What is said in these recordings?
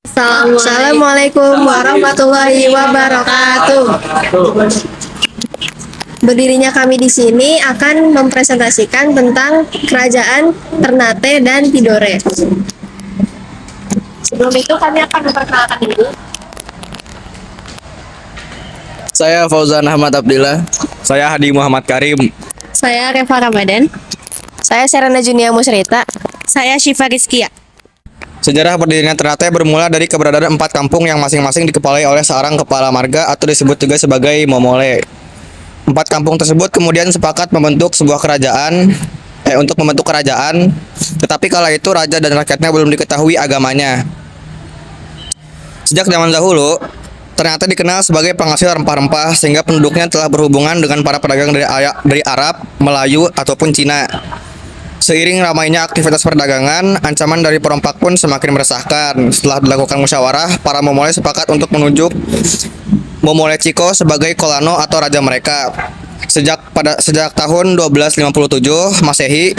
Assalamualaikum warahmatullahi wabarakatuh. Berdirinya kami di sini akan mempresentasikan tentang Kerajaan Ternate dan Tidore. Sebelum itu kami akan memperkenalkan diri. Saya Fauzan Ahmad Abdillah. Saya Hadi Muhammad Karim. Saya Reva Ramadan. Saya Serena Junia Musrita. Saya Syifa Rizkia. Sejarah berdirinya Ternate bermula dari keberadaan 4 kampung yang masing-masing dikepalai oleh seorang kepala marga atau disebut juga sebagai momole. 4 kampung tersebut kemudian sepakat membentuk sebuah kerajaan untuk membentuk kerajaan, tetapi kala itu raja dan rakyatnya belum diketahui agamanya. Sejak zaman dahulu, Ternate dikenal sebagai penghasil rempah-rempah sehingga penduduknya telah berhubungan dengan para pedagang dari Arab, Melayu ataupun Cina. Seiring ramainya aktivitas perdagangan, ancaman dari perompak pun semakin meresahkan. Setelah dilakukan musyawarah, para momole sepakat untuk menunjuk Momole Chiko sebagai kolano atau raja mereka. Sejak tahun 1257 Masehi,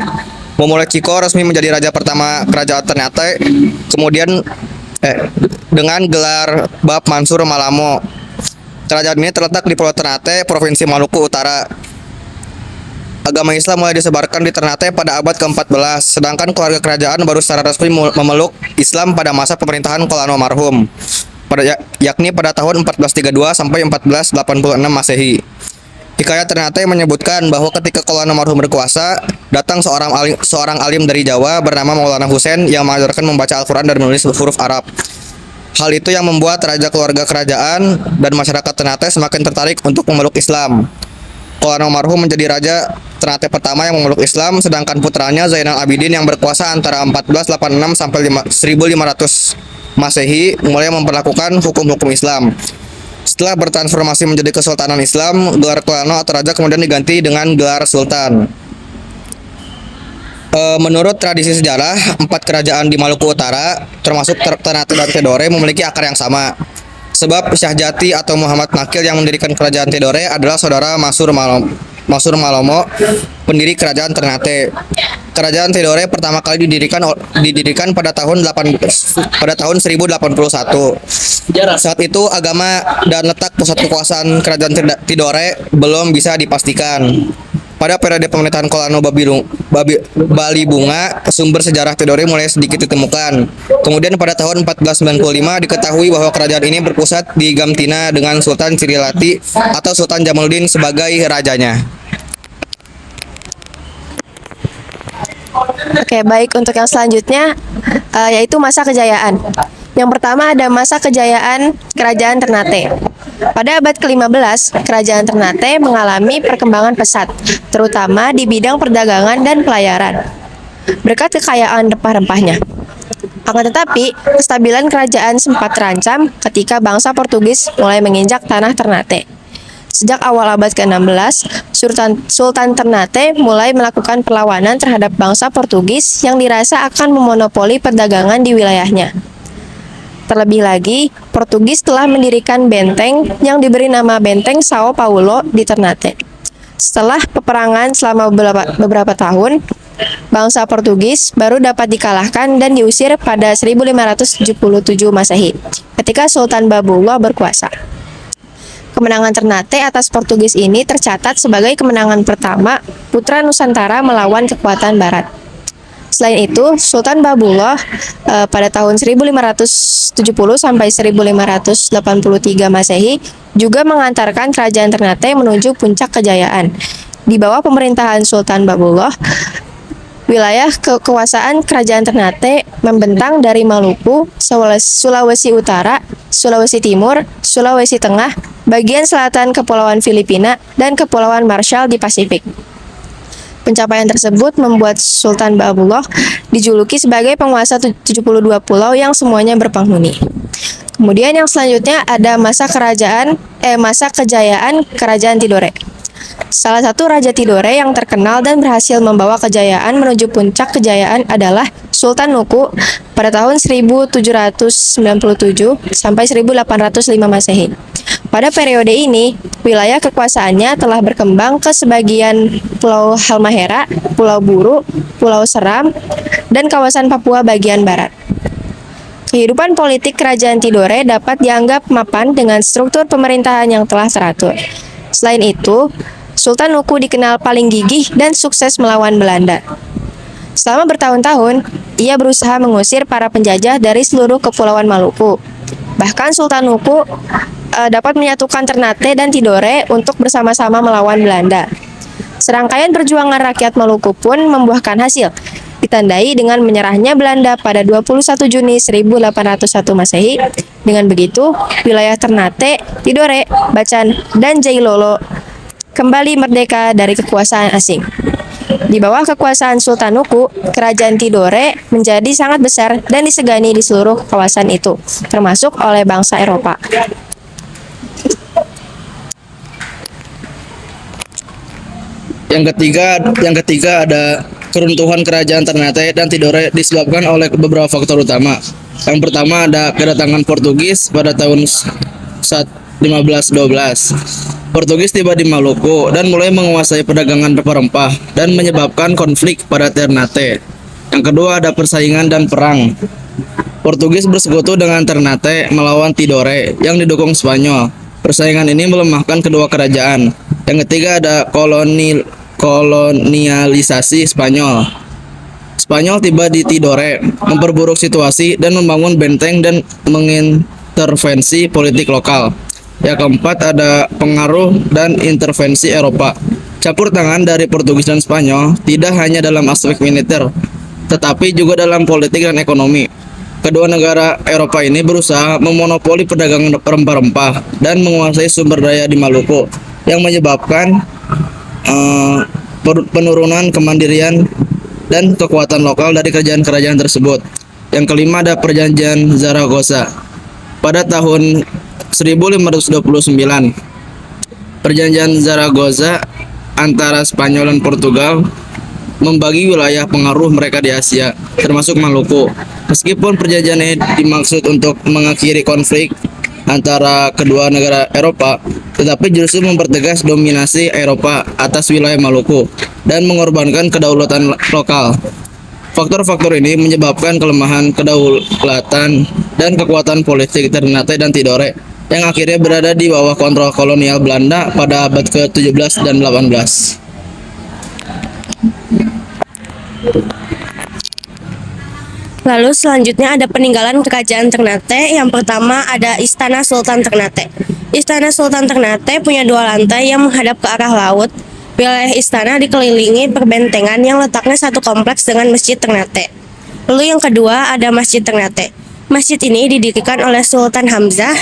Momole Chiko resmi menjadi raja pertama kerajaan Ternate. Kemudian dengan gelar Bab Mansur Malamo. Kerajaan ini terletak di Pulau Ternate, Provinsi Maluku Utara. Agama Islam mulai disebarkan di Ternate pada abad ke-14, sedangkan keluarga kerajaan baru secara resmi memeluk Islam pada masa pemerintahan Kolano marhum, yakni pada tahun 1432 sampai 1486 Masehi. Hikayat Ternate menyebutkan bahwa ketika Kolano marhum berkuasa, datang seorang alim dari Jawa bernama Maulana Husain yang mengajarkan membaca Al-Quran dan menulis huruf Arab. Hal itu yang membuat raja keluarga kerajaan dan masyarakat Ternate semakin tertarik untuk memeluk Islam. Kolano marhum menjadi raja Ternate pertama yang memeluk Islam, sedangkan putranya Zainal Abidin yang berkuasa antara 1486 sampai 1500 Masehi mulai memperlakukan hukum-hukum Islam. Setelah bertransformasi menjadi Kesultanan Islam, gelar Kolano atau raja kemudian diganti dengan gelar Sultan. Menurut tradisi sejarah, 4 kerajaan di Maluku Utara, termasuk Ternate dan Tidore, memiliki akar yang sama. Sebab Syah Jati atau Muhammad Nakil yang mendirikan kerajaan Tidore adalah saudara Masur Malomo, pendiri kerajaan Ternate. Kerajaan Tidore pertama kali didirikan pada tahun 1081. Saat itu agama dan letak pusat kekuasaan kerajaan Tidore belum bisa dipastikan. Pada periode pemerintahan Kolano Bali Bunga, sumber sejarah Tidore mulai sedikit ditemukan. Kemudian pada tahun 1495 diketahui bahwa kerajaan ini berpusat di Gamtina dengan Sultan Cirilati atau Sultan Jamaluddin sebagai rajanya. Oke, baik, untuk yang selanjutnya yaitu masa kejayaan. Yang pertama ada masa kejayaan Kerajaan Ternate. Pada abad ke-15, Kerajaan Ternate mengalami perkembangan pesat, terutama di bidang perdagangan dan pelayaran, berkat kekayaan rempah-rempahnya. Akan tetapi, kestabilan kerajaan sempat terancam ketika bangsa Portugis mulai menginjak tanah Ternate. Sejak awal abad ke-16, Sultan Ternate mulai melakukan perlawanan terhadap bangsa Portugis yang dirasa akan memonopoli perdagangan di wilayahnya. Terlebih lagi, Portugis telah mendirikan benteng yang diberi nama Benteng Sao Paulo di Ternate. Setelah peperangan selama beberapa tahun, bangsa Portugis baru dapat dikalahkan dan diusir pada 1577 Masehi, ketika Sultan Babullah berkuasa. Kemenangan Ternate atas Portugis ini tercatat sebagai kemenangan pertama putra Nusantara melawan kekuatan Barat. Selain itu, Sultan Babullah pada tahun 1570 sampai 1583 Masehi juga mengantarkan kerajaan Ternate menuju puncak kejayaan. Di bawah pemerintahan Sultan Babullah, wilayah kekuasaan kerajaan Ternate membentang dari Maluku, Sulawesi Utara, Sulawesi Timur, Sulawesi Tengah, bagian selatan Kepulauan Filipina, dan Kepulauan Marshall di Pasifik. Pencapaian tersebut membuat Sultan Babullah dijuluki sebagai penguasa 72 pulau yang semuanya berpenghuni. Kemudian yang selanjutnya ada masa kejayaan Kerajaan Tidore. Salah satu Raja Tidore yang terkenal dan berhasil membawa kejayaan menuju puncak kejayaan adalah Sultan Nuku pada tahun 1797 sampai 1805 Masehi. Pada periode ini, wilayah kekuasaannya telah berkembang ke sebagian Pulau Halmahera, Pulau Buru, Pulau Seram, dan kawasan Papua bagian barat. Kehidupan politik Kerajaan Tidore dapat dianggap mapan dengan struktur pemerintahan yang telah teratur. Selain itu, Sultan Nuku dikenal paling gigih dan sukses melawan Belanda. Selama bertahun-tahun, ia berusaha mengusir para penjajah dari seluruh kepulauan Maluku. Bahkan Sultan Nuku dapat menyatukan Ternate dan Tidore untuk bersama-sama melawan Belanda. Serangkaian perjuangan rakyat Maluku pun membuahkan hasil, ditandai dengan menyerahnya Belanda pada 21 Juni 1801 Masehi. Dengan begitu, wilayah Ternate, Tidore, Bacan, dan Jailolo kembali merdeka dari kekuasaan asing. Di bawah kekuasaan Sultan Nuku, Kerajaan Tidore menjadi sangat besar dan disegani di seluruh kawasan itu, termasuk oleh bangsa Eropa. Yang ketiga ada keruntuhan Kerajaan Ternate dan Tidore disebabkan oleh beberapa faktor utama. Yang pertama ada kedatangan Portugis pada tahun 1512. Portugis tiba di Maluku dan mulai menguasai perdagangan rempah-rempah dan menyebabkan konflik pada Ternate. Yang kedua ada persaingan dan perang. Portugis bersekutu dengan Ternate melawan Tidore yang didukung Spanyol. Persaingan ini melemahkan kedua kerajaan. Yang ketiga ada kolonialisasi Spanyol. Spanyol tiba di Tidore, memperburuk situasi dan membangun benteng dan mengintervensi politik lokal. Yang keempat ada pengaruh dan intervensi Eropa. Campur tangan dari Portugis dan Spanyol tidak hanya dalam aspek militer, tetapi juga dalam politik dan ekonomi. Kedua negara Eropa ini berusaha memonopoli perdagangan rempah-rempah dan menguasai sumber daya di Maluku, yang menyebabkan penurunan kemandirian dan kekuatan lokal dari kerajaan-kerajaan tersebut. Yang kelima ada Perjanjian Zaragoza. Pada tahun 1529, Perjanjian Zaragoza antara Spanyol dan Portugal membagi wilayah pengaruh mereka di Asia, termasuk Maluku. Meskipun perjanjian ini dimaksud untuk mengakhiri konflik antara kedua negara Eropa, tetapi justru mempertegas dominasi Eropa atas wilayah Maluku dan mengorbankan kedaulatan lokal. Faktor-faktor ini menyebabkan kelemahan kedaulatan dan kekuatan politik Ternate dan Tidore yang akhirnya berada di bawah kontrol kolonial Belanda pada abad ke-17 dan 18. Lalu selanjutnya ada peninggalan Kerajaan Ternate. Yang pertama ada Istana Sultan Ternate. Istana Sultan Ternate punya dua lantai yang menghadap ke arah laut. Wilayah istana dikelilingi perbentengan yang letaknya satu kompleks dengan Masjid Ternate. Lalu yang kedua ada Masjid Ternate. Masjid ini didirikan oleh Sultan Hamzah.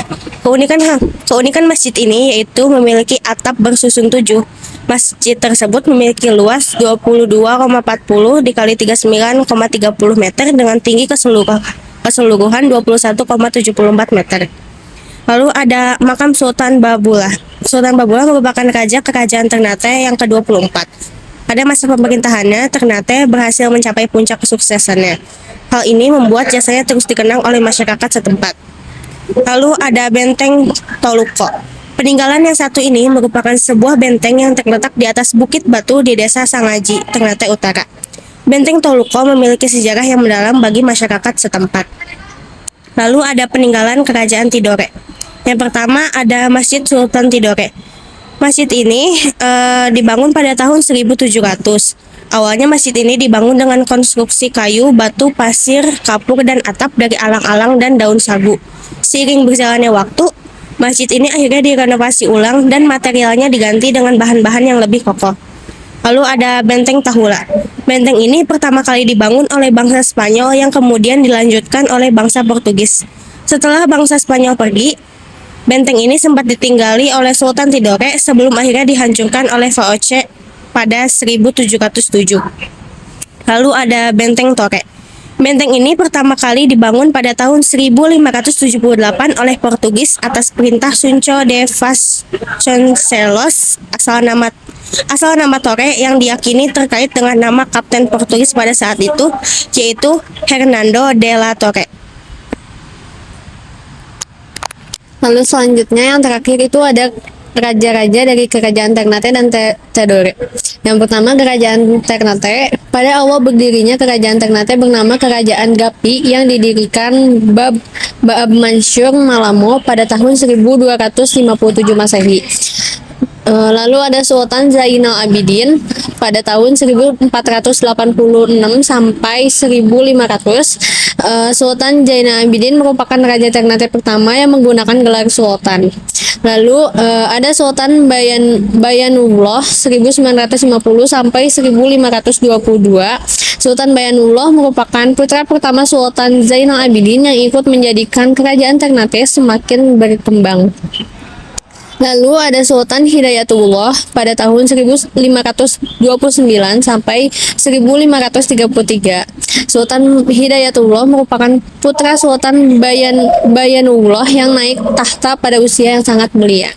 Keunikan masjid ini yaitu memiliki atap bersusun 7. Masjid tersebut memiliki luas 22,40 dikali 39,30 meter dengan tinggi keseluruhan 21,74 meter. Lalu ada makam Sultan Babula. Sultan Babula merupakan raja kerajaan Ternate yang ke-24. Pada masa pemerintahannya, Ternate berhasil mencapai puncak kesuksesannya. Hal ini membuat jasanya terus dikenang oleh masyarakat setempat. Lalu ada Benteng Toluko. Peninggalan yang satu ini merupakan sebuah benteng yang terletak di atas bukit batu di desa Sangaji, Ternate Utara. Benteng Toluko memiliki sejarah yang mendalam bagi masyarakat setempat. Lalu ada peninggalan Kerajaan Tidore. Yang pertama ada Masjid Sultan Tidore. Masjid ini dibangun pada tahun 1700. Awalnya masjid ini dibangun dengan konstruksi kayu, batu, pasir, kapur, dan atap dari alang-alang dan daun sagu. Seiring berjalannya waktu, masjid ini akhirnya direnovasi ulang dan materialnya diganti dengan bahan-bahan yang lebih kokoh. Lalu ada Benteng Tahula. Benteng ini pertama kali dibangun oleh bangsa Spanyol yang kemudian dilanjutkan oleh bangsa Portugis. Setelah bangsa Spanyol pergi, benteng ini sempat ditinggali oleh Sultan Tidore sebelum akhirnya dihancurkan oleh VOC pada 1707. Lalu ada Benteng Tore. Benteng ini pertama kali dibangun pada tahun 1578 oleh Portugis atas perintah Sunco de Vasconcelos. Asal nama Tore yang diyakini terkait dengan nama kapten Portugis pada saat itu, yaitu Hernando de la Torre. Lalu selanjutnya yang terakhir itu ada raja-raja dari kerajaan Ternate dan Tidore. Yang pertama, kerajaan Ternate. Pada awal berdirinya kerajaan Ternate bernama Kerajaan Gapi yang didirikan Baab Mansur Malamo pada tahun 1257 Masehi. Lalu ada Sultan Zainal Abidin pada tahun 1486 sampai 1500. Sultan Zainal Abidin merupakan raja Ternate pertama yang menggunakan gelar sultan. Lalu ada Sultan Bayanullah 1950 sampai 1522. Sultan Bayanullah merupakan putra pertama Sultan Zainal Abidin yang ikut menjadikan kerajaan Ternate semakin berkembang. Lalu ada Sultan Hidayatullah pada tahun 1529 sampai 1533. Sultan Hidayatullah merupakan putra Sultan Bayanullah yang naik tahta pada usia yang sangat belia.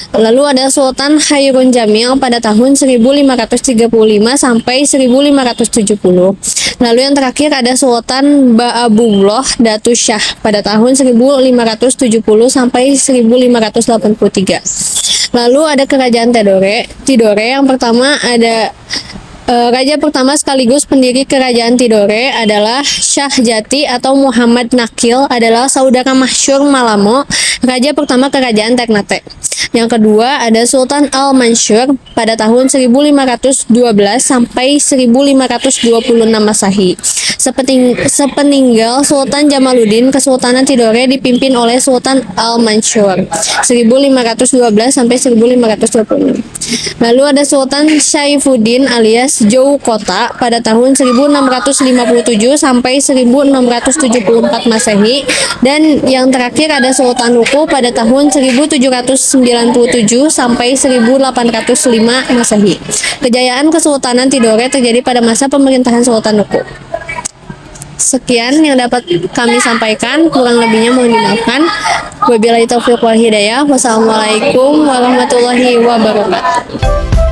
Lalu ada Sultan Hairun Jamil pada tahun 1535 sampai 1570. Lalu yang terakhir ada Sultan Ba'abullah Datu Syah pada tahun 1570 sampai 1583. Lalu ada Kerajaan Tidore yang pertama ada raja pertama sekaligus pendiri kerajaan Tidore adalah Syah Jati atau Muhammad Nakil, adalah saudara masyhur Malamo, raja pertama kerajaan Ternate. Yang kedua ada Sultan Al-Mansur pada tahun 1512 sampai 1526 Masehi. Sepeninggal Sultan Jamaluddin, Kesultanan Tidore dipimpin oleh Sultan Al-Mansur 1512 sampai 1526. Lalu ada Sultan Syaifuddin alias Jou Kota pada tahun 1657 sampai 1674 Masehi, dan yang terakhir ada Sultan Nuku pada tahun 1797 sampai 1805 Masehi. Kejayaan Kesultanan Tidore terjadi pada masa pemerintahan Sultan Nuku. Sekian yang dapat kami sampaikan, kurang lebihnya mohon dimaafkan. Wabillahi taufiq wal hidayah. Wassalamualaikum warahmatullahi wabarakatuh.